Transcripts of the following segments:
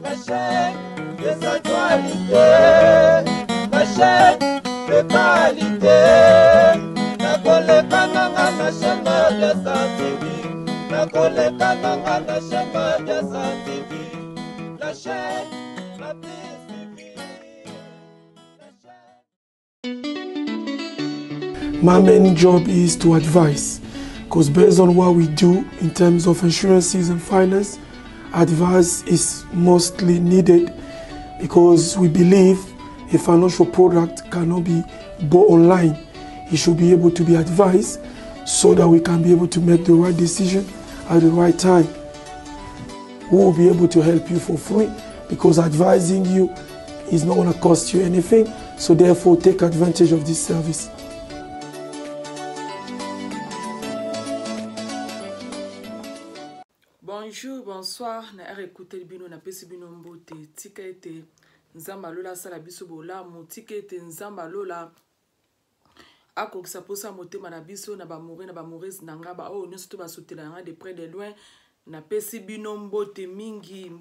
La chaîne des actualités, la chaîne de qualité. La collecte na chaîne de Santivi, la collecte na chaîne de Santivi, la chaîne la plus suivie. My main job is to advise, because based on what we do in terms of insurances and finance, advice is mostly needed, because we believe a financial product cannot be bought online. It should be able to be advised so that we can be able to make the right decision at the right time. We will be able to help you for free, because advising you is not going to cost you anything. So therefore, take advantage of this service. Bonjour, bonsoir, na écouter bino na pesi bino mbote tika ete nzamba lola sala biso bolamu tika ete nzamba lola akokisa posa motema na biso na bamoureux na bamoureuse nanga ba oyo nyonso to basutela nanga de près de loin na pesi bino mbote mingi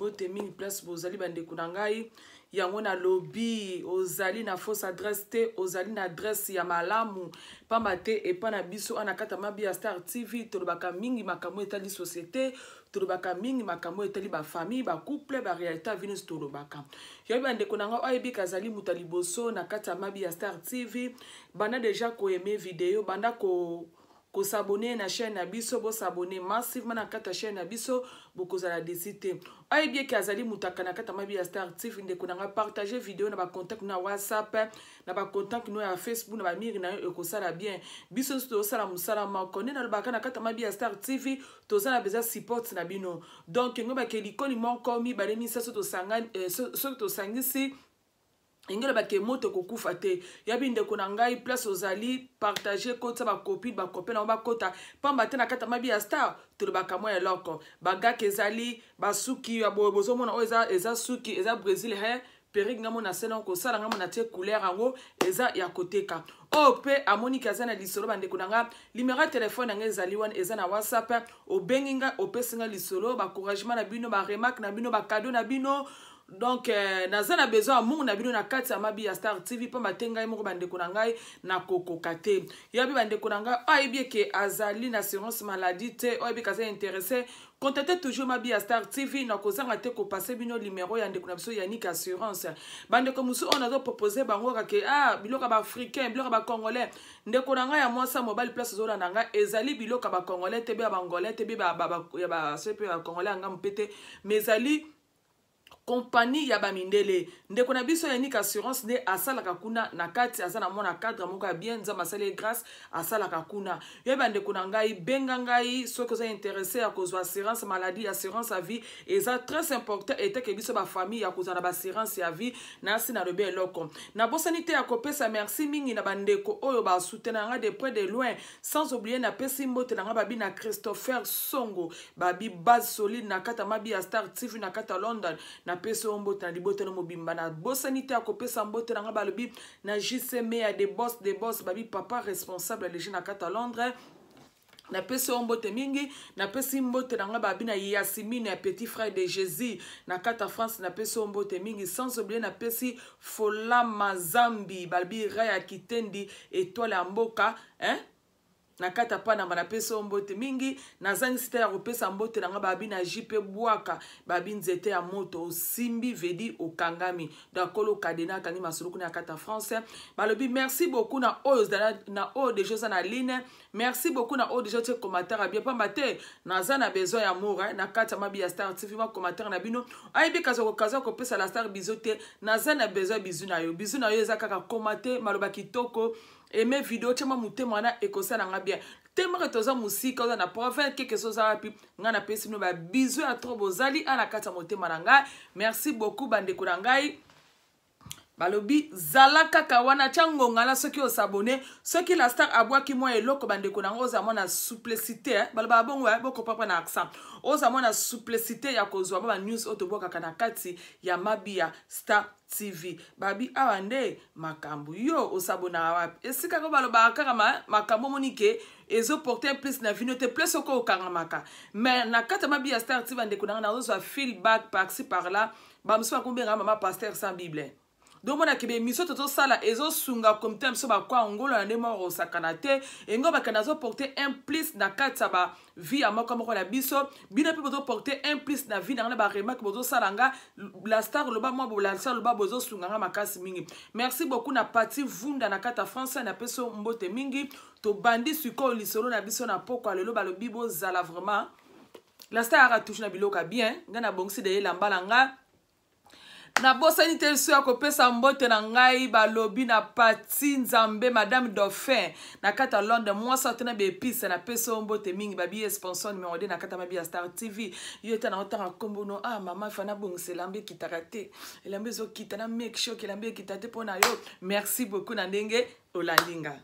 place bozali bandeko na ngai yango na lobby ozali na fausse adresse te ozali na adresse ya malamu pamba te epa na biso ana kata mabi ya Star TV tolobaka mingi makambo etali société tolobaka mingi makambo etali ba famille ba couple ba réalité venus tolobaka yobi bandeko na ngai oyebi kazali mutali boso na kata mabi ya Star TV bana déjà ko aimer vidéo banda ko s'abonner na chaîne na biso bo s'abonner massivement na kata chaîne na biso bokoza la décité ay bien kazali mutaka na kata mabi ya Star TV ndeko na nga partager vidéo na ba contact na WhatsApp na ba contact no ya Facebook na ba miri na yo ekosala bien biso to sala musala makone na lobaka na kata mabi ya Star TV to sala beza support na bino donc ngoba ke likoli moko mi balemi saso to sangani so to sangisi ingela bake moto kokufa te yabi ndeko na ngai place ozali partager kota ba copine ba copain na ba kota pamba te na kata mabi ya Star tolobaka mo eloko bagaka ezali basuki ya bozo mona o eza suki eza Brésil he perig ngamo na sena ko sala ngamo na te couleur yango eza ya koteka o pe amoni kazana lisolo bandeko na nga numéro de téléphone nga ezali wana eza na WhatsApp obenginga opesinga lisolo ba encouragement na bino ba remarque na bino ba cadeau na bino. Donc nazana besoin mungu na bino na kati ya mabi ya Star TV pa matenga moko bandeko na ngai na kokokate yabi bandeko na ngai ayebi ke azali na assurance maladie te oyebi kaza intéressé contactez toujours mabi ya Star TV na kozanga te ko passer bino numéro ya ndeko na biso Yannick assurance bandeko musu on a proposer bango ke biloka ba africain biloka ba congolais ndeko na ngai ya mwasa mobile place zola na ngai ezali biloka ba congolais te ba angolais te ba sepe ba congolais ngam pete mais ezali compagnie ya bamindele ndeko na biso Yannick assurance ne asalaka kuna na kati azana mona cadre moko ya bien nzamba sale grâce asalaka kuna yeba ndeko na ngai benga ngai soki oza intéressé ya kozwa assurance maladie assurance à vie eza très important ete ke biso ba famille ya kozwa na ba assurance ya vie na sina lobe eloko na bosani te ya kopesa merci mingi na bandeko oyo ba soutenir nga de près de loin sans oublier na pesi mbote na nga babi na Christopher Songo babi base solide na kata mabi ya Star TV na kata London na peso mbote na libote no mobimba na bosanité a kopesa mbote na nga balobi na JCM ya des boss babi papa responsable les jeunes na kata Londres na pesi mbote mingi na pesi mbote na nga babi na Yasimine ya petit frère de Jésus na kata France na pesi mbote mingi sans oublier na pesi Fola Mazambi babi Raya Kitendi étoile ya mboka na kata pa na peso mbote mingi na zangi sita ya kopesa mbote na nga babi na jipe bwaka babi nzete ya moto simbi vedi okangami dakolo kadena kangi masuluku na kata français balobi merci beaucoup na oyo de choses na ligne merci beaucoup na oyo de choses commentaire bien pamba te naza na besoin ya amour na kata mabi ya Star TV ma commentaire na bino ayebi kazo kopesa la Star bizote naza na besoin bizu na yo eza kaka commenter maloba kitoko aimer vidéo chama mutema na ekosala nga bien temre toza musika oza na province quelque chose api nga na pesi no ba bisous à trop bozali ana kata mutema na nga merci beaucoup bandeko na ngai balobi zala kaka wana chango ngala soki osabone soki la star abwaki mwa eloko bandeko nango oza mwana souplicité baloba bongo boko papa na accent oza mwana souplicité ya kozwa ba news otobokaka na kati ya Mabia Star TV babi awa nde makambo yo osabona wapi esika ko baloba kaka makambo monike ezo porter plus na vinote plus oko okangamaka mais na kati ya Mabia Star TV bandeko nango na ozo feedback par-ci par-là ba mso akombenga mama pasteur sans bible donc mona kebe miso toto sala ezo sunga comme tem so ba kwa ngolo na ndemo ro sakanate engo ba kanazo porter un plus na kati ba vie ya moko moko la biso bina pe bozo porter un plus na vie na ba remarque bozo salanga la star loba mo bo la star loba bozo sunga nga makasi mingi merci beaucoup na parti vunda na kata français na peso mbote mingi to bandi suko lisolo na biso na poko lelo ba lo bibo zala vraiment la star a touché na biloka bien ngana bongsi de lambala nga na bosani te so akopesa mbote na ngai balobi na pati nzambe madame Dauphin na kata Londres moi sortena be épice na peso mbote mingi babi sponsor numéro 2 na kata Mabia Star TV yeta na otanga kombono mama fana bongse lambe kitarate lambe zo kitana make sure que lambe kitate pona yo merci beaucoup na ndenge olalinga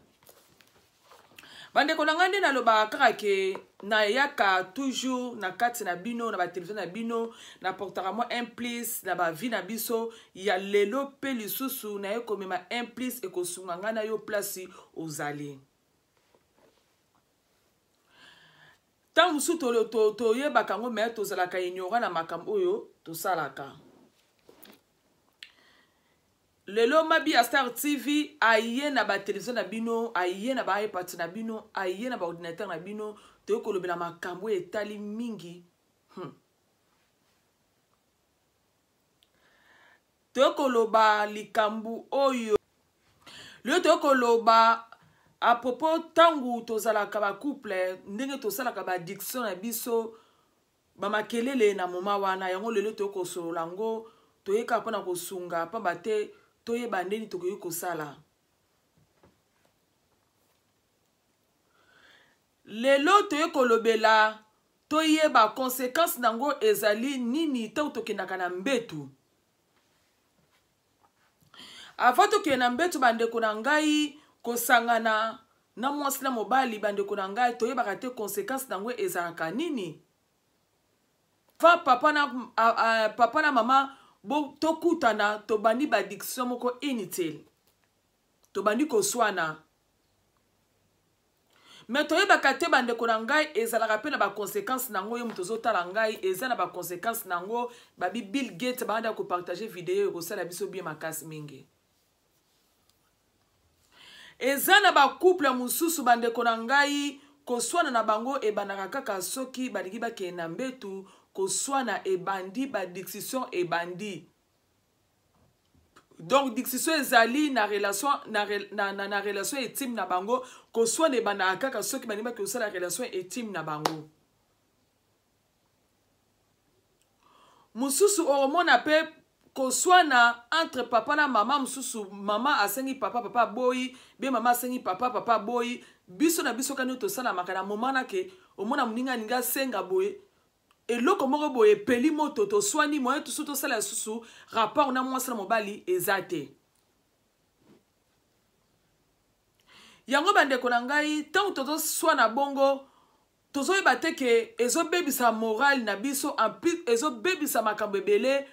bande ko nangande na loba kaka ke na yaka toujours na kati na bino na ba télévision na bino na portera moi un plus na ba vie na biso ya lelo pe lisusu na yeko mema un plus e ko sunganga na yo place ozali tant musu to yebaka ngo me to zalaka ignora na makambo oyo to salaka lelo Mabia Star TV aye na ba télévision na bino aye na ba iPad na bino aye na ba ordinateur na bino to kolobela makambo etali mingi to koloba likambu oyo le to koloba à propos tangu to zalaka ba couple ndenge to salaka ba addiction na biso ba makelele na moma wana yango lelo to ko solango to yeka pona ko sunga pa bate toye bandeni tokoyi kosala lelo toye kolobela toye ba conséquences nango ezali nini te tokendaka na mbetu avant tokende na mbetu bandeko na ngai kosangana na mwasi na mobali bandeko na ngai toyebaka te conséquences nango ezalaka nini fa papa na mama bo tokutana tobandi ba addiction moko inutile tobandi koswana mais toyebaka te bandeko na ngai ezalaka pe na ba conséquences nango yo muto zotala ngai eza na ba conséquences nango babi Bill Gates banda ko partager vidéo kosala biso bien makasi mingi eza na ba couple mususu bandeko na ngai koswana na bango ebandaka kaka soki balingi bakende na mbetu koswana ebandi ba diction ebandi donc diction ezali na relation na relation intime na bango koswana ebandaka kaka soki balingi bakosala relation intime na bango mususu omona pe koswana entre papa na mama mususu mama asengi papa papa boyi be mama asengi papa boyi biso na biso kani tosala makana momana ke omona muninga ninga senga boye eloko moko boye peli moto to swani moye tusu to sala susu rapport na mwasi na mobali ezate yango bandeko na ngai tant toto swana bongo tozoyeba te ke ezobebisa moral na biso en plus ezobebisa makambo ebele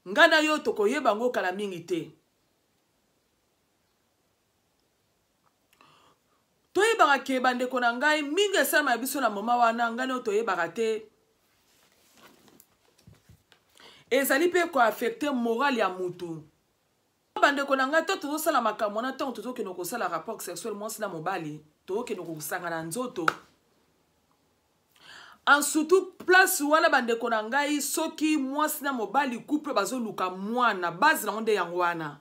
ngana yo tokoyeba ngo kala mingi te toyebaka ke bandeko na ngai mingi esalama ya biso na moma wana ngana yo toyebaka te ezali pe ko affecter moral ya mutu bandeko na ngai to tozosala makambo na ntango tozokende kosala rapport sexuel mwasi na mobali tozokende kosangana nzoto en surtout place wana bandeko na ngai soki mwasi na mobali couple bazoluka mwana base nango nde yango wana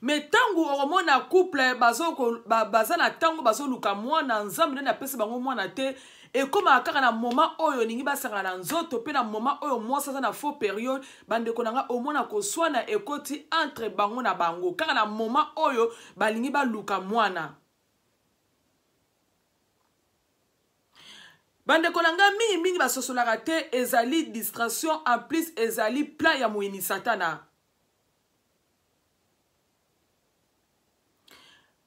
mais tangu okomona couple baza na ntango bazoluka mwana nzambe nde apesi bango mwana te ekoma kaka na moment oyo ningi basangana na nzoto pe na moment oyo mwasi aza na faux période bandeko na nga omona koswana ekoti entre bango na bango kaka na moment oyo balingi baluka mwana Bande konanga mingi mingi basosolaka te ezali distraction en plus ezali plan ya moyini satana.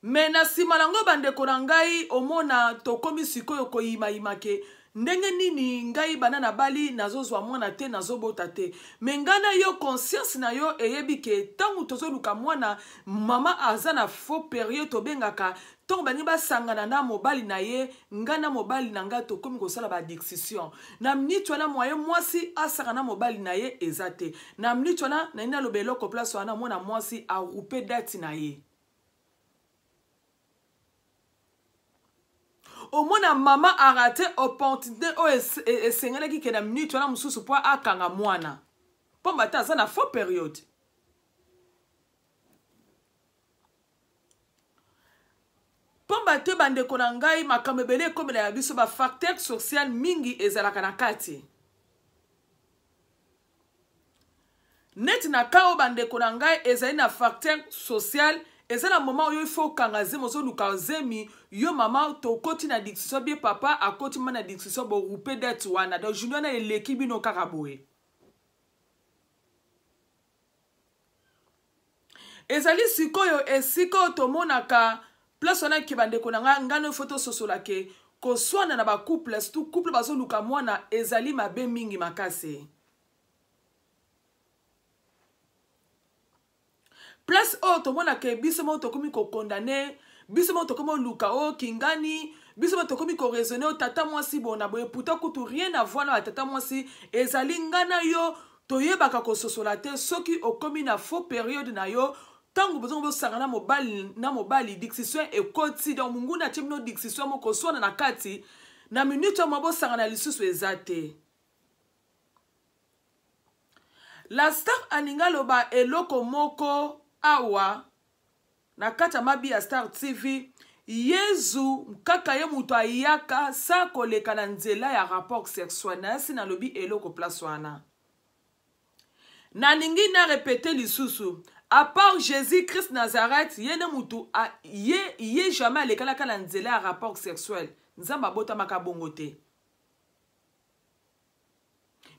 Me na nsima nango bandeko na ngai omona tokomi sikoyo koyima ke ndenge nini ngai bana na bali nazozwa mwana te nazobota te. Me ngana yo conscience na yo eyebi ke tangu tozoluka mwana mama aza na faux période tobengaka tongo bangi basangana na mobali na ye ngana mobali na ngai tokomi kosala ba diction. Na minute wana moye mwasi asaka na mobali na ye ezate. Na minute wana na ina lobelo ko place wana mwana mwasi a rupe date na ye. Omona mama a raté opportunité o esengele ki kena minute wana mususu po akanga mwana. Po mata za na faux période. Pomba te bande konangai makamebele komela ya biso ba facteur social mingi ezalaka na kati. Net na kao bande konangai ezali na facteur social ezala moment où il faut kangaze mozo luka zemi yo mama to koti na diction bien papa a koti mana diction bo rupe det wana do junior na l'équipe no karaboe. Ezali sikoyo esiko to monaka place wana ki bande konanga ngano photo sosola ke ko swana na ba couple tout couple bazo luka mwana ezali mabe mingi makase. Place o to mona ke bisomo to komi ko condamner bisomo to komi luka o kingani bisomo to komi ko raisonner o tata mwasi bona boye pourtant kutu rien à voir na tata mwasi ezali ngana yo to yebaka ko sosola te soki o komi na faux période na yo tangu bozo bo sangana mobali diction e koti donc mungu na timno diction mo ko sona na kati na minute mo bo sangana lisusu ezate. La star aninga loba eloko moko awa na kata mabi ya Star TV Yezu kaka ye mutu ayaka sa koleka na nzela ya rapport sexuel na yasi na lobi eloko place wana. Na ningi na répéter lisusu à part Jésus Christ Nazareth ye na mutu ye jamais alekala na nzela ya rapport sexuel nzamba bota makabongo te.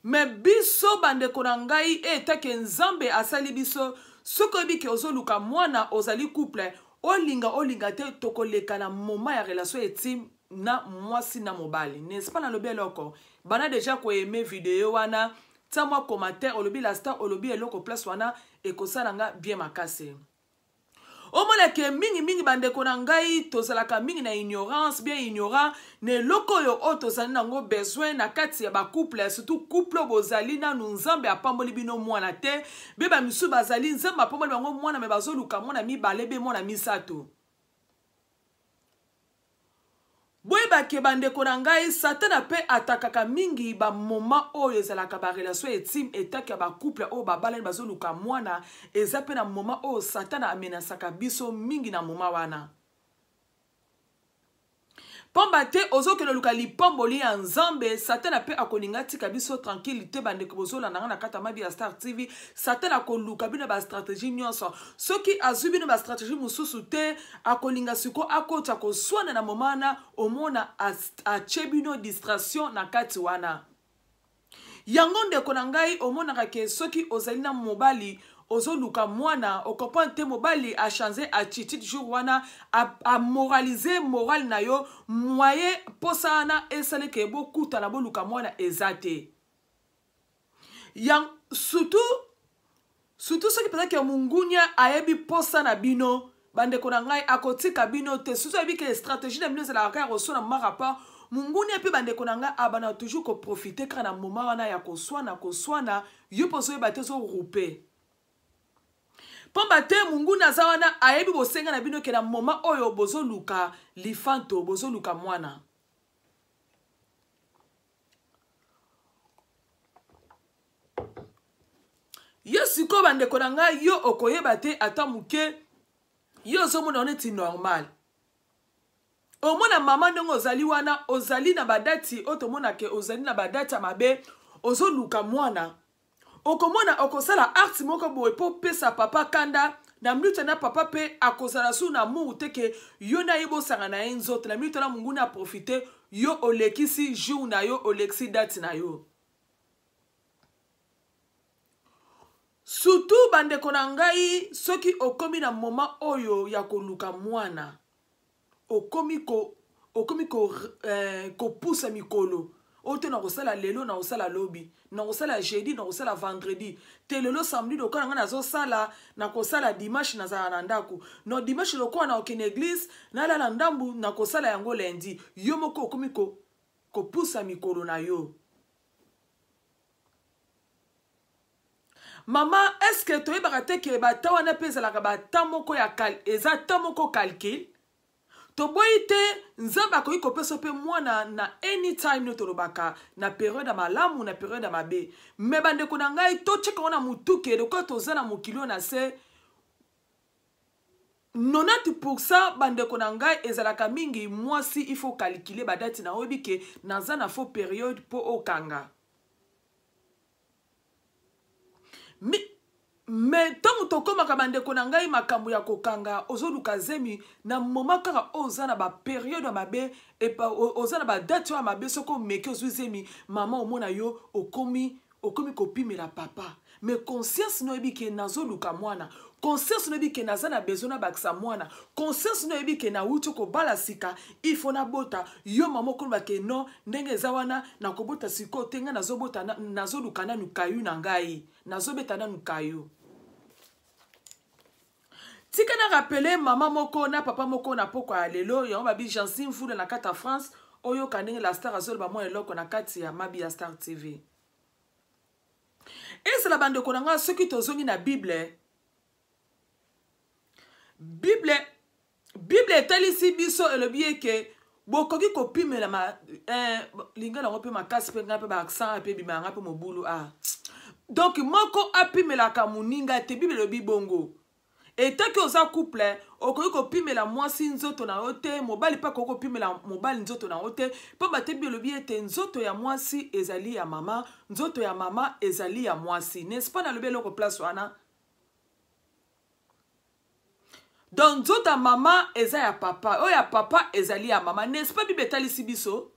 Me biso bande konangai etake nzambe asali biso soko bi ke ozoluka mwana ozali couple olinga te tokoleka na moment ya relation intime na mwasi na mobali n'est-ce pas na lobi eloko bana déjà ko aimer vidéo wana ta moi commentaire olobi la star olobi eloko place wana ekosala nga bien makase. Omona ke mingi bande konangai tozalaka mingi na ignorance bien ignorant ne loko yo o tozali nango besoin na kati ya ba couple surtout couple bozali na nzambe apamboli bino mwana te beba misu bazali nzambe apamboli bango mwana me bazoluka mwana mibale be mwana misato. Boyeba ke bande konangai satana pe atakaka mingi ba moment oyo ezalaka ba relation intime etaka ba couple o babala bazoluka mwana ezape na moment oyo satana amenasaka biso mingi na moment wana. Pomba te ozokelo luka lipomboli ya nzambe satana pe akolinga tika biso tranquillité bande ko bozola na kata mabi ya Star TV satana akoluka bino ba stratégie nyonso soki azubi no ba stratégie mususu te akolinga siko akota ko swana na momana omona a chebino distraction na kati wana. Yango ndeko na ngai omona ke soki ozali na mobali ozoluka mwana okopante mobali a changer attitude jour wana a moraliser moral na yo moyen posana esale ke bokuta na boluka mwana ezate. Yang surtout soki pesa ke mungunya ayebi posa na bino bande ko na ngai akotika bino te surtout abi ke stratégie na bino za la ka reso na ma rapport mungunya pe bande ko na ngai abana toujours ko profiter kana moment wana ya koswana yo poso e batezo rouper. Pomba te mungu na zawana ayebi bosenga na bino ke na moment oyo bozoluka lifanto bozoluka mwana. Yo siko bande konanga yo okoyeba te ata muke yo zomona oneti normal. Omona mama ndongo ozali wana ozali na badati otomona ke ozali na badati mabe ozoluka mwana. Okomona okosala art moko boye po pesa papa kanda na minute na papa pe akozala su na mu teke yo na yebo sanga na enzote na minute na mungu na profiter yo olekisi jour na yo olekisi date na yo. Surtout bandeko na ngai soki okomi na moment oyo ya koluka mwana. Okomi ko pousse mikolo. Ote na kosala lelo na kosala lobi, na kosala jeudi na kosala vendredi. Te lelo samedi lokola nga nazo sala na kosala dimanche na za na ndaku. No dimanche lokola na okene église na la ndambu na kosala yango lundi. Yo moko okomi ko pousse mikolo na yo. Mama, est-ce que tu es que bata wana pesa la bata moko ya eza moko calcul? To boite nzamba ko iko peso pe mwana na anytime no tolobaka na période ya malamu na période ya mabe. Me bande ko na ngai to cheka wana mutuke de ko to zana mukilo na se 90% bande ko na ngai ezalaka mingi mwasi il faut calculer badati na obi ke na zana fo période po okanga. Mais tant que tu as bande ko na ngai makambo ya kokanga ozoluka zemi na moment kaka ozana ba période ya mabe et pa ozana ba date ya mabe soko meke ozuzemi maman omona yo okomi kopimela papa mais conscience no ebi ke nazoluka mwana conscience no ebi ke nazana besoin na bakisa mwana conscience no ebi ke na utu ko bala sika il faut na bota yo maman ko ba ke non ndenge zawana na kobota siko tenga nazobota nazoluka na nukayu na ngai nazobeta na nukayu. Tika na rappelé maman moko na papa moko na poko ya lelo ya babi Jansine Fula na kata France oyo kanenge la star azol ba mo eloko na kati ya Mabi ya Star TV. Et c'est la bande ko nga soki tozongi na Bible etalisi biso elobi ke bokoki kopimela ma linga na ngope makasi pe ngape ba accent pe bima ngape mobulu donc moko apimela ka muninga te Bible elobi bongo. Et tant que oza couple, okoki kopimela mwasi nzoto na ote, mobali pa koko pimela mobali nzoto na ote, po batebi elobi ete nzoto ya mwasi ezali ya mama, nzoto ya mama ezali ya mwasi. N'est-ce pas na lobi eloko place wana? Donc nzoto ya mama eza ya papa, oyo ya papa ezali ya mama. N'est-ce pas Bible etalisi biso?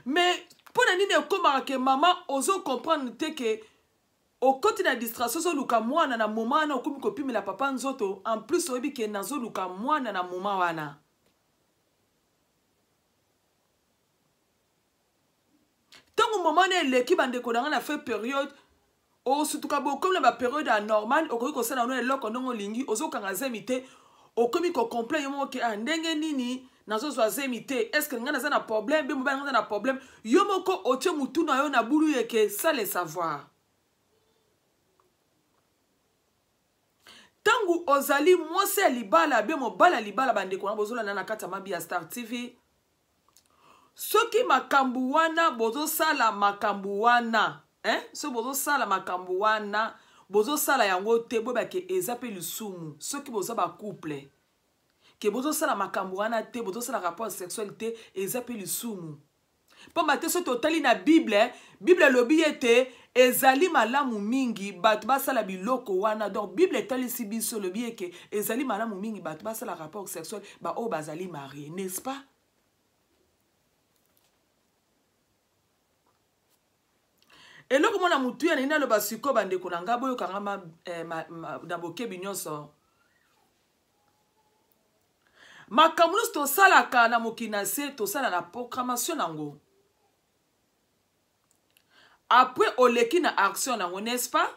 Mais pona nini ekomaka ke mama ozo comprendre te ke au côté de la distraction, so luka mwana na moma na okomi kopimela papa nzoto en plus oyebi ke nazo luka mwana na moma wana. Tango moma na eleki bandeko na fait période o sutuka bo comme la période anormale okoki kosala no eloko ndongo lingi ozokanga zemi te okomi ko complain yomo ke ndenge nini nazo zwa zemi te est-ce que nga naza na problème be mobali nga na problème yomoko otie mutu na yo na bulu yeke ça le savoir. Tangu ozali mwose libala be mobala libala bandeko na bozola na kata Mabi ya Star TV. Soki makambu wana bozo sala makambu wana, so bozo sala makambu wana, bozo sala yango te boba ke ezape lusumu. Soki bozo ba couple, ke bozo sala makambu wana te, bozo sala rapport sexuel te, ezape lusumu. Po mate so totali na Bible lobi ete ezali malamu mingi batu basala biloko wana. Donc Bible etalisi biso lobi eke ezali malamu mingi batu basala rapport sexuel ba o bazali marié, n'est-ce pas? Eloko mona mutu ya nina lo basiko bandeko na ngabo yo kangama na bokebi nyonso. Makambo to salaka na mokinase to sala na programmation nango. Après oleki na action nango, n'est-ce pas?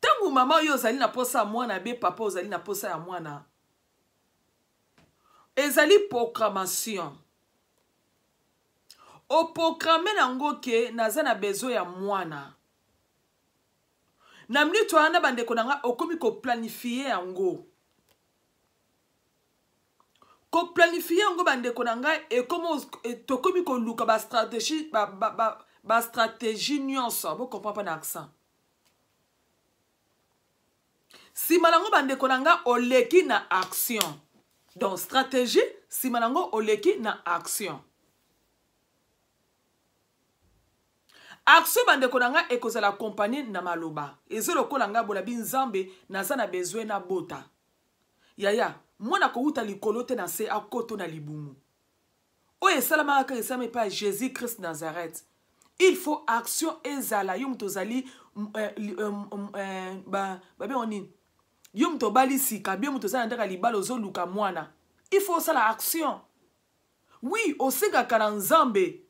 Tangu mama yo ozali na posa mwana be papa ozali na posa ya mwana. Ezali programmation. O programme nango ke naza na besoin ya mwana. Na mni toana bandeko nanga okomi ko planifier yango. Ko planifier yango bandeko nanga e komo tokomi ko luka ba stratégie ba stratégie nyonso. Bo comprend pas na accent. Si malango bandeko nanga oleki na action. Donc stratégie si malango oleki na action. Action bandeko nanga ekozala compagnie na maloba. Ezolo kolanga bola binzambe naza na besoin na bota. yaya mwana kouta likolo te na se akoto na libumu oye salama ka esame pa Jésus Christ Nazareth. Il faut action ezala yum tozali babe oni yum to bali sika bien mutozala ndaka libalo zo luka mwana. Il faut ça la action. Oui, osenga kana nzambe.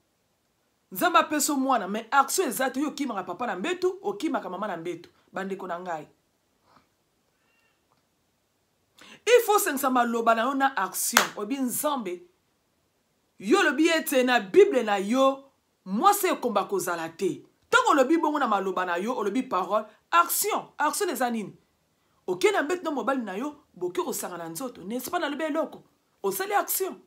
Nzamba peso mwana mais action ezate yo kimaka papa na mbetu okimaka mama na mbetu bandeko na ngai. Il faut senga maloba na ona action obi nzambe. Yo lobi ete na Bible na yo moi c'est komba kozala te. Tango lobi bongo na maloba na yo lobi parole action des anines. Ok na mbet no mobile na yo boki osanga na nzoto n'est-ce pas na lobi eloko osali action.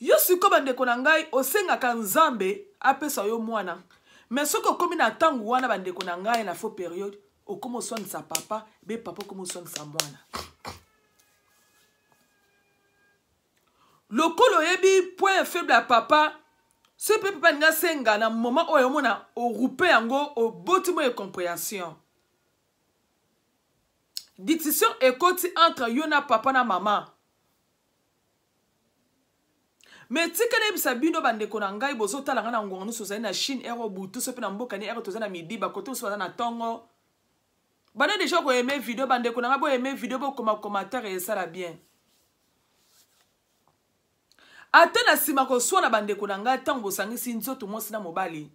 Yo siko bandeko na ngai osenga ka nzambe apesa yo mwana mais soko komi na tangu wana bandeko na ngai na faux période okomo soin sa papa be papa komo soin sa mwana. Lokolo yebi point faible à papa ce peut pas nga senga na moment oyo mona o rupe yango o botimo e compréhension. Diction ekoti entre yo na papa na mama. Mais tika na bisa bino bandeko na ngai bozo tala ngana ngongo so na Chine ero butu so pe na mboka ni ero to na midi ba koto so na tongo. Bana déjà ko aimer vidéo bandeko na ngabo aimer vidéo bo commentaire et ça la bien. Atena sima ko so na bandeko na ngai tango sangisi nzoto mosi na mobali.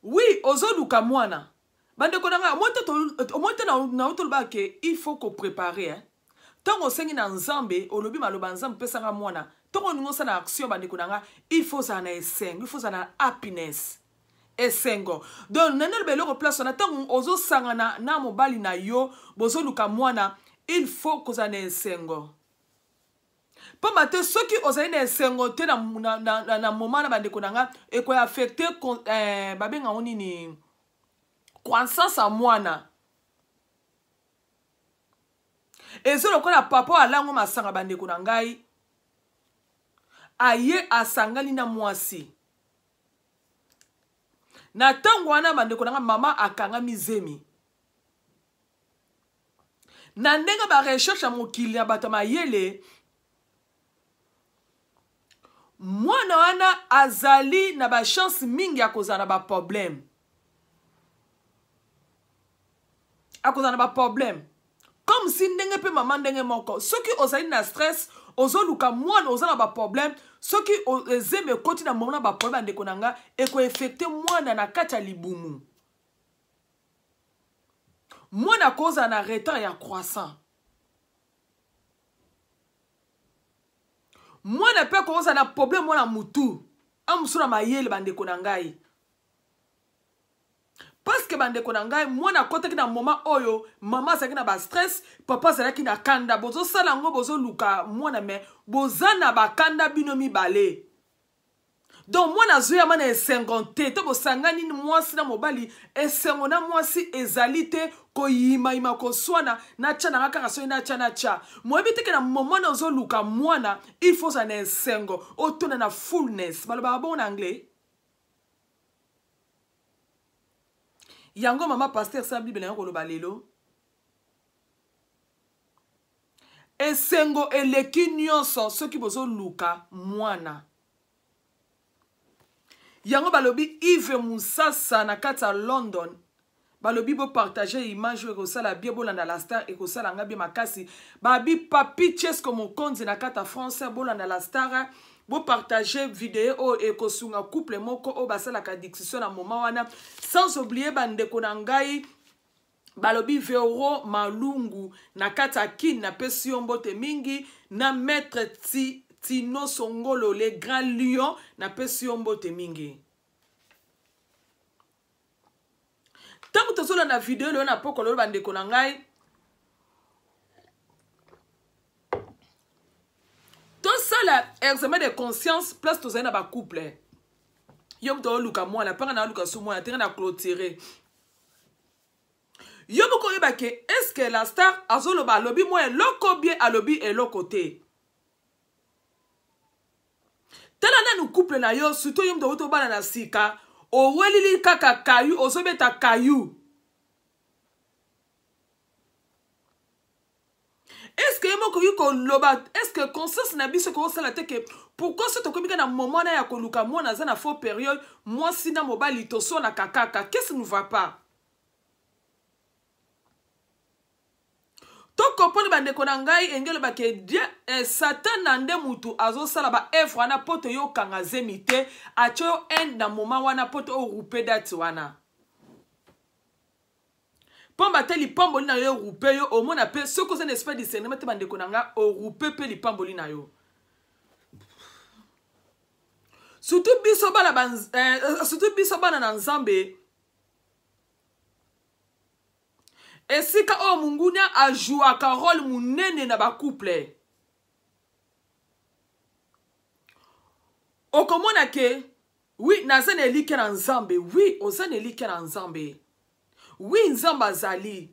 Oui, ozoluka mwana. Bandeko na ngai omonte na otolba ke il faut ko préparer hein. Tango sengi na nzambe olobi maloba nzambe pesanga mwana tango ningo sa na action bandeko nanga il faut ça na esengo il faut ça na happiness esengo donc nanel beloko place na tango ozo sanga na mobali na yo bozo luka mwana il faut ko za na esengo pa mate soki ozali na esengo te na moment na bandeko nanga e ko affecter babenga oni ni croissance a mwana. Ezo lokola papa alango masanga bandeko na ngai aye asangani na mwasi na tango wana bandeko na ngai mama akanga mizemi na ndenga ba recherche mokili ya bato mayele mwana wana azali na ba chance mingi ya kozana ba problème akozana ba problème. Comme si ndenge pe maman ndenge moko soki ozali na stress ozoluka mwana ozala ba problème soki ezeme koti na mona ba problème ndeko nanga eko affecter mwana na kati ya libumu mwana koza na retard ya croissant mwana pe koza na problème mwana mutu amusuna mayele bandeko nangai. Parce que bandeko na ngai mwana kota ki na moment oyo mama zaki na ba stress papa zaki na kanda bozo sala ngo bozo luka mwana me bozana ba kanda bino mibale. Donc mwana zoya mana esengonte to bosangani ni mwasi na mobali esengona mwasi ezalite ko yima ko swana na cha na kaka so na cha na cha moebite ke na moment na zo luka mwana il faut ça na esengo otona na fullness baloba bon en anglais. Yango mama pasteur sa Bible yango lo balelo. Esengo eleki nyonso soki bozo luka mwana. Yango balobi Yves Moussassa na kata London. Balobi bo partager image ko sala bien bolanda la star e ko sala nga bien makasi. Babi papi Chesco Mokonzi na kata français bolanda la star. Bo partager vidéo et kosunga couple moko o basala ka diction na moment wana sans oublier bandeko na ngai balobi Vero Malungu na kata kin na pesi mbote mingi na maître Tino Songolo le grand lion na pesi mbote mingi. Tango tozola na vidéo le na poko lo bandeko na ngai examen de conscience place tozali na ba couple yo mto luka mwana panga na luka su mwana tenga na clôturer yo moko yeba ke est-ce que la star azoloba lobi moi eloko bien alobi eloko te tala na nu couple na yo surtout yo mto bana na sika owelili kaka kayu ozobeta kayu. Est-ce que yemo koki ko loba, est-ce que conscience na biso ko sala te que pourquoi ce to komika na moment na ya koluka moi na za na faux période moi sina mobali to so na kakaka, qu'est-ce qui ne va pas? To comprendre bande konangai engelo ba ke dia Satan nande mutu azo sala ba evre na poto yo kanga zemite acho en na moment wana poto o rupe date wana. Pomba te li pamboli na yo rupe yo au mona pe ce que c'est un espèce de discernement te bande konanga o rupe pe li pamboli na yo. Surtout biso bana na Nzambe. Esika o mungunya a joué ka rôle munene na ba couple. O komona ke oui nazane elike na Nzambe, oui ozane elike na Nzambe. Oui Nzambe azali.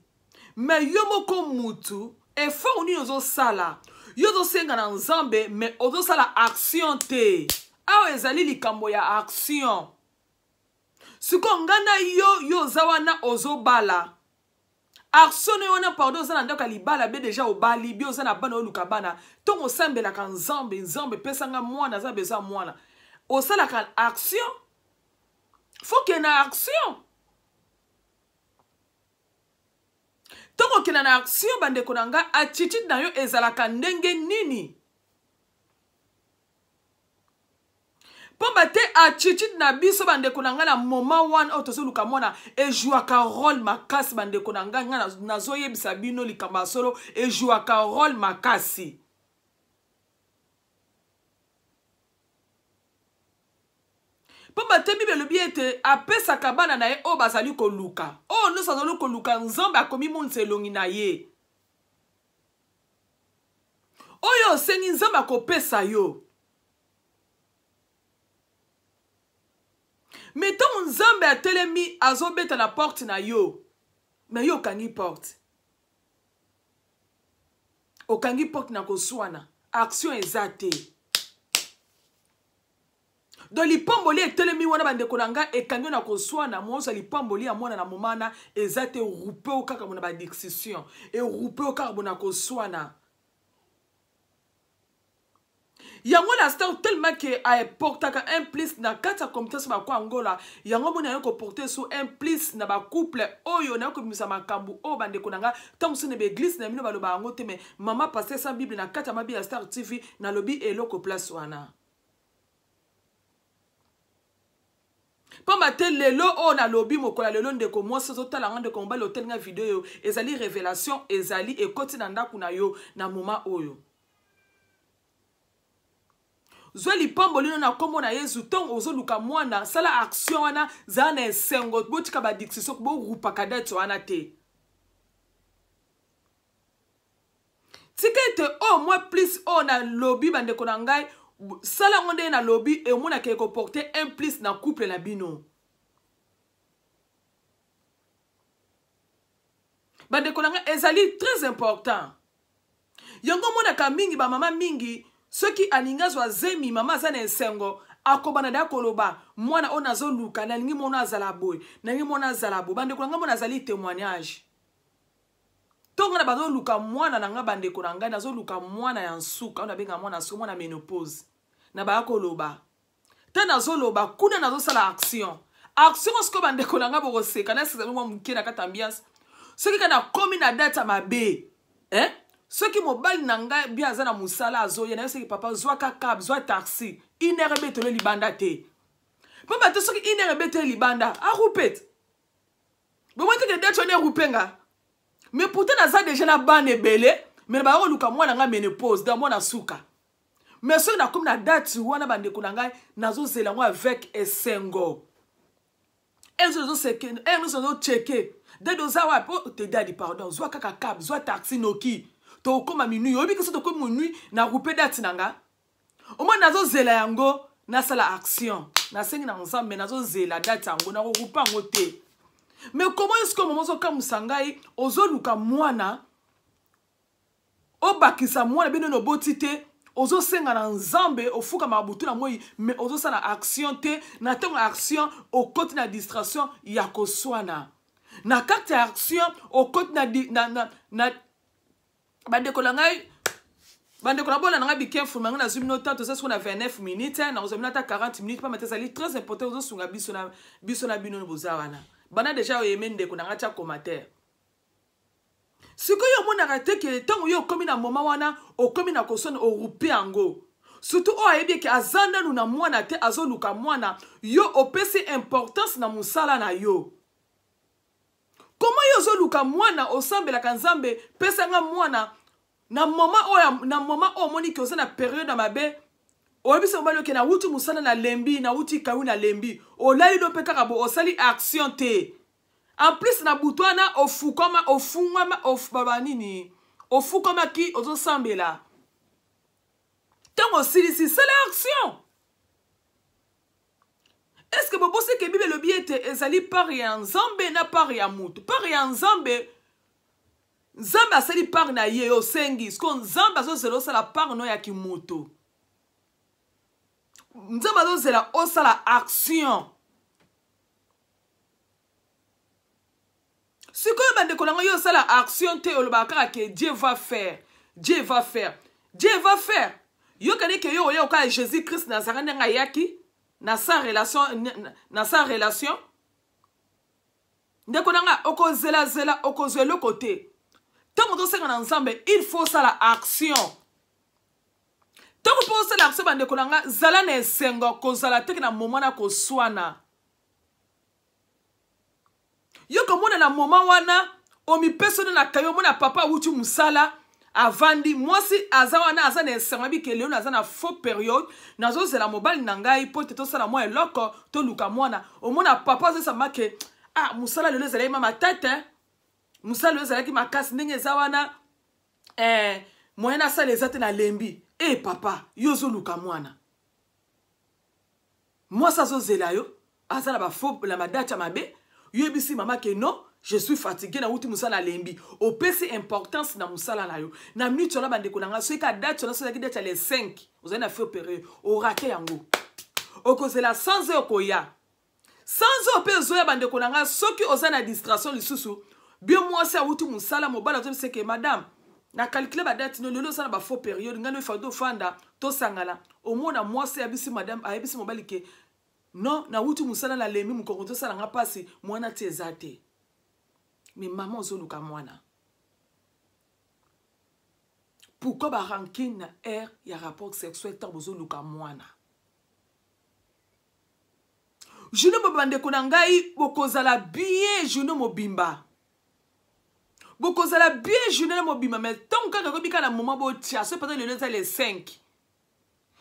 Mais yo moko mutu effort ni ozo sala. Yo zo senga na Nzambe mais ozo sala action te. Awa ezali likambo ya action. Siko ngana yo zawana ozo bala. Action wana pardon za ndaka libala be déjà obali bi oza na bana olukabana tongo sambela ka Nzambe pesanga mwana za beza mwana osala ka action faut que na action tongo kina na action bande konanga attitude na yo ezalaka ndenge nini pomba te attitude na biso bande konanga na moment one otozo luka mona e jouaka rôle makasi bande konanga nga nazo yebisa bino likamba solo e jouaka rôle makasi. Pomba te bible lobi ete apesa kabana na ye o bazali ko luka. O no sazalo ko luka Nzambe akomi monse longi na ye. Oyo sengi Nzambe akopesa yo. Mettons Nzambe a telemi azobeta na porte na yo. Mais yo kangi porte. O kangi porte na koswana. Action ezate. Do lipamboli etelemi wana bande konanga ekangi na koswana monso lipamboli ya mwana na momana ezate rupe o kaka mona ba discussion et rupe o kaka mona koswana. Yango la star tellement que a portaka un plus na kata comité so ba kwa Angola yango mona yo ko porter so un plus na ba couple oyo na ko bimisa makambu o bande konanga tamuso ne be église na mino ba lo ba ngote me mama passer sa bible na kata mabi ya Star TV na lobi eloko place wana Pamba te lelo o na lobi mokola lelo ndeko mwose zo tala ngande ko mbali hotel nga video yo ezali révélation ezali ekoti na ndaku na yo na moma oyo Zweli pamboli na komo na Yesu tong ozo luka mwana sala action wana za na esengo botika ba diction bo rupa kadeto wana te Tikete o moi plus o na lobby bande konangai sala ngonde na lobby e mona ke ko porter un plus na couple na bino Bande konanga ezali très important Yango mona ka mingi ba mama mingi Ceux qui alingazwa zemi mama zana esengo akobana da koloba mwana ona zo luka na lingi mona azala boy na lingi mona azala bo bande konanga mona azali témoignage tonga na bazo luka mwana na nga bande konanga na zo luka mwana ya nsuka ona benga mwana so mwana menopause na ba koloba tana zo loba kuna na zo sala action sko bande konanga bo seka na sesa mo mukena kata ambiance ceux qui kana komi na data mabe Ceux qui mobile nanga bien zana musala azoye na yosi papa zwa kakab zwa taxi inerebe to libanda te. Papa to soki inerebe te libanda a roupet. Bo moi te que d'être on est roupenga. Mais pourtant na za déjà na bane belé mais ba luka mwana nga menopause da mwana suka. Mais ceux na comme na date wana bande kunanga nazo zela ngo avec esengo. Ezo zo seke ezo zo checker. De doza wa po te dadi pardon zwa kakab zwa taxi noki. To koma minuit obi ke so to koma minuit na roupe date nanga o mo nazo zela yango na sala action na sengi na Nzambe nazo zela date yango na roupa ngo te mais comment est-ce que moment so ka musangai ozoluka mwana o bakisa mwana bino no botite ozo senga na nzambe ofuka mabutu na moi mais ozo sa na action te na tango action au côté na distraction ya koswana na carte action au côté na bande kolangai bande konabola na bikin fumanga na zumino tanto ça qu'on a 29 minutes na ozomina ta 40 minutes pas mettre ça très important ozo sunga biso na bino bozawana bana déjà oyemende konanga cha commentaire. Ce que yo monaka te ke tango yo komi na moma wana o komi na kosona o rupi ango. Surtout o ayebi ke azanda nu na mwana te azoluka mwana yo opesi importance na musala na yo. Comment yo zoluka mwana osambela kanzambe pesa nga mwana na moma o moni ke osana période na mabe o yebi se mbalo ke na wutu musala na lembi na wuti kawi na lembi o lali do peka kabo osali action te. En plus na butwana ofukoma ofungama ofbabanini ofukoma ki ozo sambela tango silisi c'est l'action. Est-ce que vous pensez que Bible le biete ezali pari ya nzambe na pari ya mutu pari ya nzambe nzambe asali pari na ye yo sengi sko nzambe azozela osala pari no ya kimutu nzambe azozela osala action. Si quand bande konanga yo sala action te olobaka ke Dieu va faire Dieu va faire Dieu va faire yo kane ke yo ka Jésus Christ Nazareth nga yaki na sa relation nde konanga okozela okozelo côté tant que senga na nzambe il faut sala action tant que pour sala action bande konanga zala na esengo kozala te na moment na koswana. Yo komona na moma wana omi pesone na kayo mona papa wutu musala avandi mwasi azawana azana esanga bikele na azana faux période nazo zela mobile nangai pote to sala mo eloko to luka mwana omona papa zo samake ah musala lelo zela mama tete musala lelo zela ki makasi ndenge zawana moyena sala ezate na lembi papa yo zo luka mwana mwasa zo zela yo azana ba faux la madacha mabe. Yo bisi mama ke non, je suis fatigué na wuti musala lembi. O pesi importance na musala na yo. Na minute la bande konanga so ka date na so ki date les 5. Vous avez fait opérer o rake yango. O kozela sans okoya. Sans opezo ya bande konanga soki ozana distraction lisusu. Bien moi ça wuti musala mobala to se ke madame. Na calculer ba date no lelo sana ba faux période ngano fa do fanda to sangala. Au mona moi c'est abisi madame ayebisi mobali ke non, na wutu musala la lemi mukongoto sala nga pasi mwana ti ezate. Mais maman ozoluka mwana. Pourquoi ba ranking na air ya rapport sexuel ta ozoluka mwana? Juno mobande konangai bokozala bien juno mobimba. Bokozala bien juno mobimba mais tant que kobika na moment bo tia so peut-être le les 5.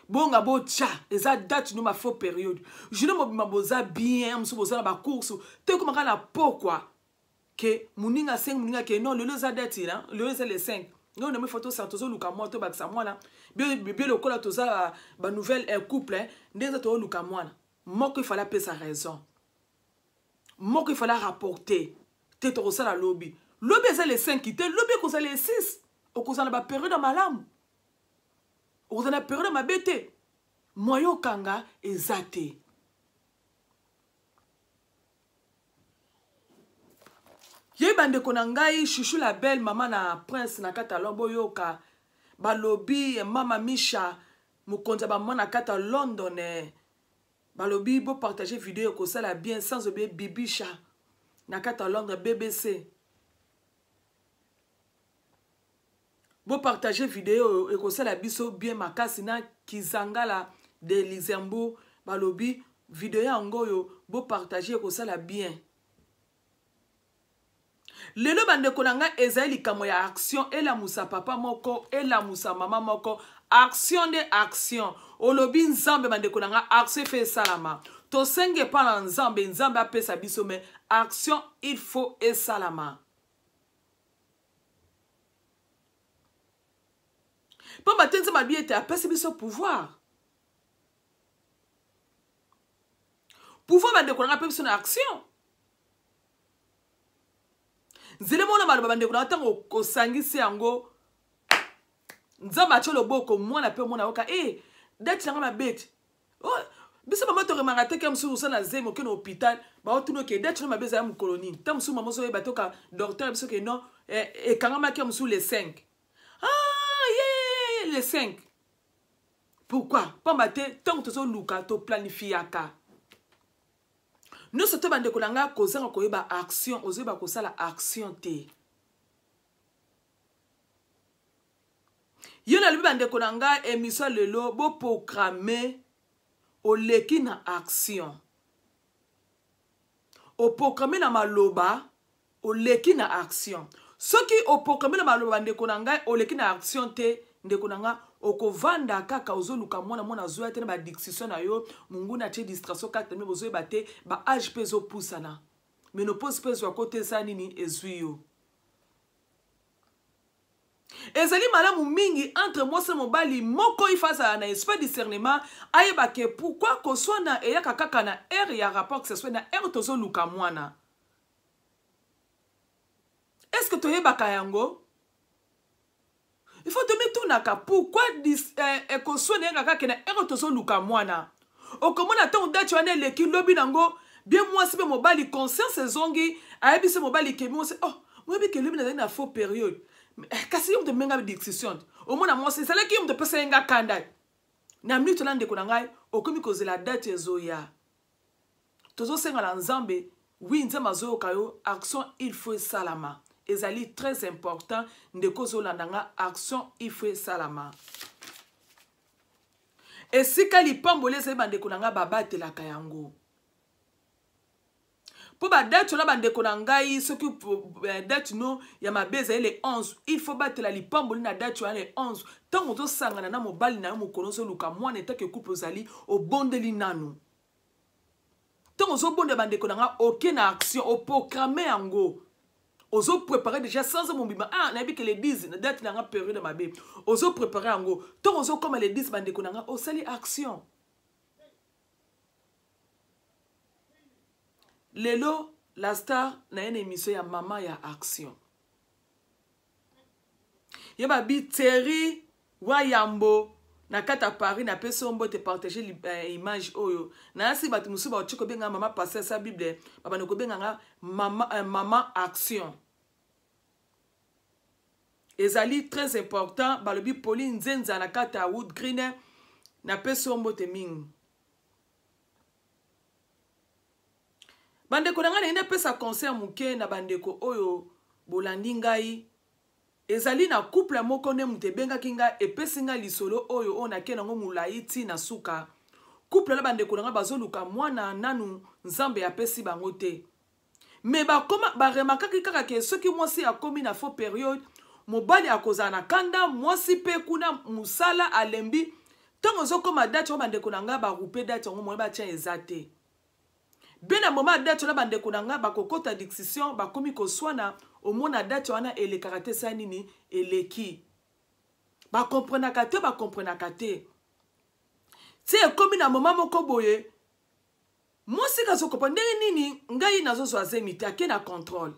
Bonga bo tcha eza date no ma faux période je ne mobima boza bien muso boza na ba course te ko makala pourquoi que muninga 5 muninga ke non le za date là le za les 5 non na me photo ça tozo luka moto ba sa mwana bien le kola toza ba nouvelle couple ndeza to luka mwana moko il fallait payer sa raison moko il fallait rapporter te to ça la lobby za les 5 te lobby ko za les 6 o ko za na ba période de malamu. Vous avez peur ma bête. Moyo kanga ezate. Ye bande konangai chouchou la belle maman na prince na kata lombo yoka balobi mama Misha mukonza ba mwana kata London balobi bo partager vidéo ko sala bien sans oublier Bibisha na kata Londres BBC. Bo partager vidéo et ko sala biso bien makasi na kizangala de Luxembourg balobi vidéo yango yo bo partager ko sala bien. Lelo bande konanga ezali kamo ya action ela musa papa moko ela musa mama moko action de action olobi nzambe bande konanga action fait salama to senge pa nzambe nzambe apesa biso mais action il faut et salama. Pour matenza mabi ete apesi biso pouvoir. Pouvoir bande konanga pe biso na action. Zile mona maloba bande konanga tango kosangisi yango nzambe atie loboko mwana pe mwana oka date nanga mabeti biso mama toremanga te ke mosusu osala zemi oke na hôpital baotuna oke date no mabeza ya mokolo nini ta mosusu mama ozoyeba toka docteur biso ke non ekangamaki ya mosusu le 5 le 5 pourquoi pamba te ntango tozoluka toplanifiaka nyonso to bandeko na nga kozanga koyeba action ozoyeba kosala action te yo nalobi bandeko na nga émission lelo boprograme oleki na action oprograme na maloba oleki na action soki oprograme na maloba ndeko na nga oleki na action te ndeko na nga okovanda kaka ozoluka mwana azoya te na badiscussion na yo mungu na tie distraction kaka me bozoyeba te ba age mpe ezopusana menopause mpe ezwako te eza nini ezwi yo ezali malamu mingi entre mwasi na mobali moko ifazala na esprit discernement ayeba ke pourquoi koswana eyaka kaka na ere ya rapport que ce soit na ere tozoluka mwana est-ce que toyebaka yango il faut tomitunaka pourquoi ekoswana eyaka kaka na ere tozoluka mwana okomona ntango dati wana eleki lobi nango bien mwasi mpe mobali conscience ezongi ayebi se mobali kebi mwasi moyebi ke lobi nazali na faux période kasi yo mmenga discussion omona mwasi ezalaki yo pesa yenga kanda na minute na ndeko na ngai okomi kozela date ezoya tozosenga na nzambe oui nzambe azoyoka yo action il faut salama ezali très important ndeko zolanda nga action il faut salama esika lipamboli ezali bandeko na nga babatelaka yango po badate na bandeko na ngai soki date no ya mabe ezali le 11 il faut batela lipamboli na date wana le 11 ntango ozosangana na mobali na yo mokolo ozoluka mwana etake couple ozali obondeli nanu ntango ozobonda bandeko na nga oke na action oprograme yango ozoprépare déjà sans mobima nayebi ke le 10 na date na nga période mabe ozoprépare yango ntango ozokoma le 10 bandeko na nga osali action lelo la star na une émission ya mama ya action yeba biteri wa yambo na kata Paris na peso mbote partager image oyo na asi batu musu ba chiko benga mama passer sa bible baba noko benga nga mama action ezali très important balobi Pauline Nzenza na kata Wood Green na peso mbote mingi bandeko na nga na pesa conseil muke na bandeko oyo bolandi ngai ezali na couple moko ne mutebenga kinga epesi nga lisolo oyo ona ke nango mulaiti na suka couple la bandeko na nga bazoluka mwana nanu nzambe apesi bango te me bakoma baremaka kaka ke soki mwasi akomi na faux période mobali akozala na kanda mwasi pe kuna musala alembi ntango ozokoma date wa bandeko na nga barupe date yango moye batia eza te bien na moment date na bandeko na nga bakokota discussion bakomi koswana omona date wana elekaka te sa nini eleki bakomprenaka te ti ekomi na moment moko boye mwasi kazokopa ndenge nini ngai nazozwa zemi te ake na contrôle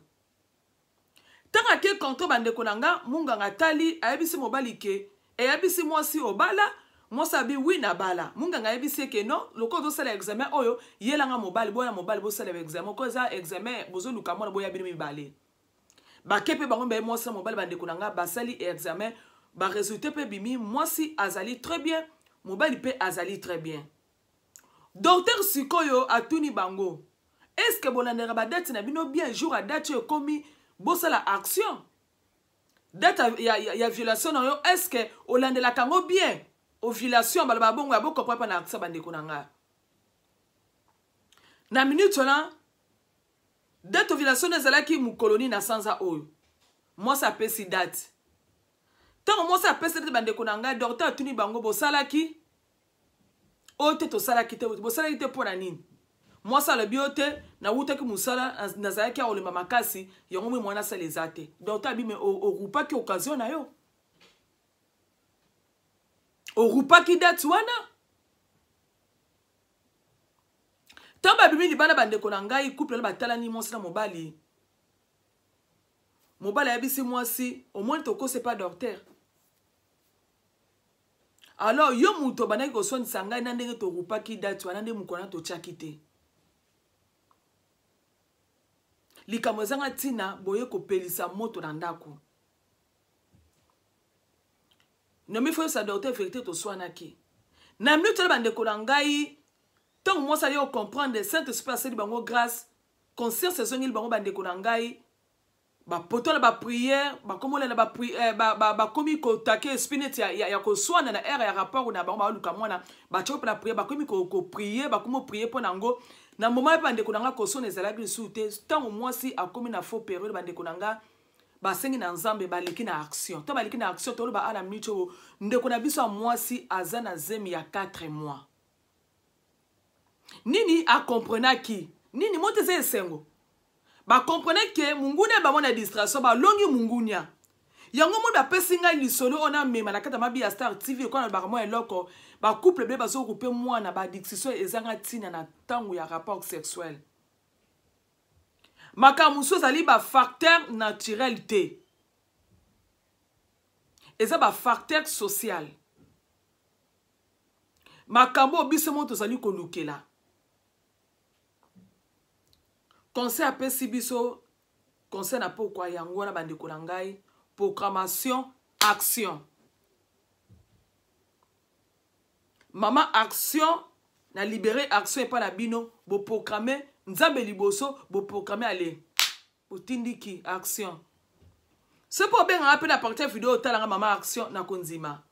ntango ake contrôle bandeko na nga munganga tali ayebisi mobali ke eyebisi mwasi obala mwasi abi wi na bala munganga ayebisi ke non loko ozosala examen oyo yelanga mobali boya mobali bosala examen ko eza examen bozoluka mwana boya bino mibale bakepe bango mbe mwasi mobali bandeko na nga basali examen ba résultat pe bimi mwasi azali très bien mobali pe azali très bien docteur sikoyo atuni bango est-ce que bolandera ba date na bino bien jour à date ekomi bosala action date ya violation na yo est-ce que olandela kango bien ovulation balaba bongo ya boko papa na aksa bandeko na nga na minute na date ovulation ezalaki mukoloni na sanza oyo mwasi apesi date ntango mwasi apesi date bandeko na nga docteur atuni bango bosalaki oyo te tosalaki te bosalaki te mpo na nini mwasi alobi oyo te nawutaki mosala nazalaki aolemba makasi yango mwe mwana asala eza te docteur abi me orupaki occasion na yo orupaki date wana ntango babimi libanda bandeko na ngai couple na batalani mwasi na mobali ayebisi mwasi omoni tokose pa docteur alors yo muto banaki koswanisa ngai na ndenge torupaki date wana nde mokolo wana totiaki te likambo ezanga ntina boye kopelisa moto na ndako nomi fo yosa docteur vérité toswanaki na minute oyo bandeko na ngai ntango mwasi ali ocomprendre Saint-Esprit asali bango grâce conscience ezongeli bango bandeko na ngai bapotola bapriere bakomolela bakomi kotake esprit neti ya koswana na ere ya rapport na bango baluka mwana batyo mpe na priere bakomi koprier bakomi prier mpo na ngo na moment mpe bandeko na nga kosona ezalaki lisusu te ntango mwasi akomi na faux période bandeko na nga basengi na nzambe baleki na action to baleki na action toloba ala minute oyo ndeko na biso ya mwasi aza na zemi ya 4 mois nini akomprenaki nini moto eza esengo bakomprenaki ke munguna bamona distraction balongi mungunia yango mo bapesi ngai lisolo ona mema na kati ya mabi ya Star TV ekwana balobaka mwa eloko bacouple bele bazokupe mwana baaddiction ezanga ntina na ntango ya rapport sexuel makambo mosusu ezali bafacteur naturel te eza bafacteur social makambo oyo biso mo tozali kolukela conseil apesi biso conseil na pokwa yango wana bandeko na ngai proclamation action mama action na libérer action epa na bino boproclame nzambe liboso boproclame ale botindiki action se po benganga mpe na partir video otalanga mama action na konzima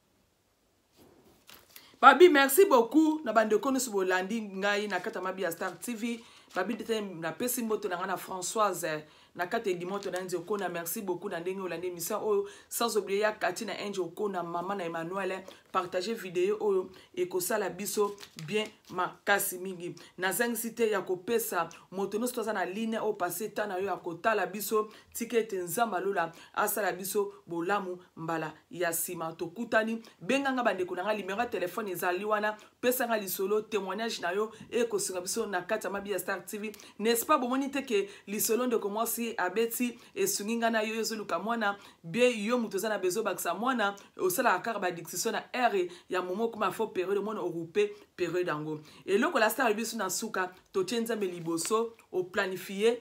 babi merci beaucoup na bandeko nyonso bolandi ngai na kati ya mabi ya Star TV babi tete napesi mboto na nga na Françoise na kati edimoto na nzi okona merci beaucoup na ndenge olandi émission oyo sans oublier ya kati na Ange okona mama na Emmanuel partager vidéo oyo ekosala biso bien makasi mingi na zangisi te ya kopesa moto nyonso toza na ligne oyo passé ta na yo ya kotala biso tikete nzamba lola asala biso bolamu mbala ya nsima tokutani benganga bandeko na nga numéro ya telefone ezali wana pesa nga lisolo témoignage na yo ekosinga biso na kati ya mabi ya Star TV n'est-ce pas bomoni te ke lisolo ndeko mwasi abeti esungi nga na yo ezoluka mwana bien yo muto za na bezo bakisa mwana osala kaka baaddiction na ere ya momo kuma faux période mwana orupe période yango eloko la Star biso na suka totie nzambe liboso o planifier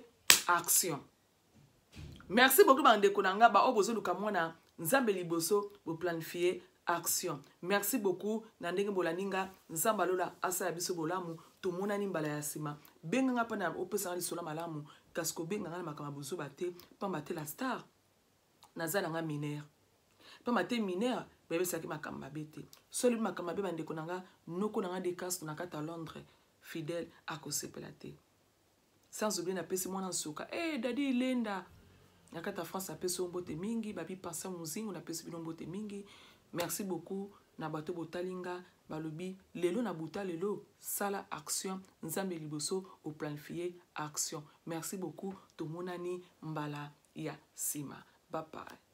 action merci beaucoup bandeko na nga ba obozoluka mwana nzambe liboso bo planifier action merci beaucoup na ndenge bolaninga nzamba lola asala biso bolamu tomonani mbala ya sima benganga pa na opesa lisolo malamu kasko benganga na makama bozo bate pamba te la Star nazala nga mineur pamba te mineur bebe saki makamba bete soli makamba be bandeko nanga noko nanga de casse na kata Londres fidèle à kosepela te sans oublier na pesi mwana nsuka dadi lenda na kata France apesi mbote mingi babi pasa muzingo na pesi bino mbote mingi merci beaucoup na bato botalinga balobi lelo na buta lelo sala action nzambe liboso au planifier action merci beaucoup tomonani mbala ya sima bye bye.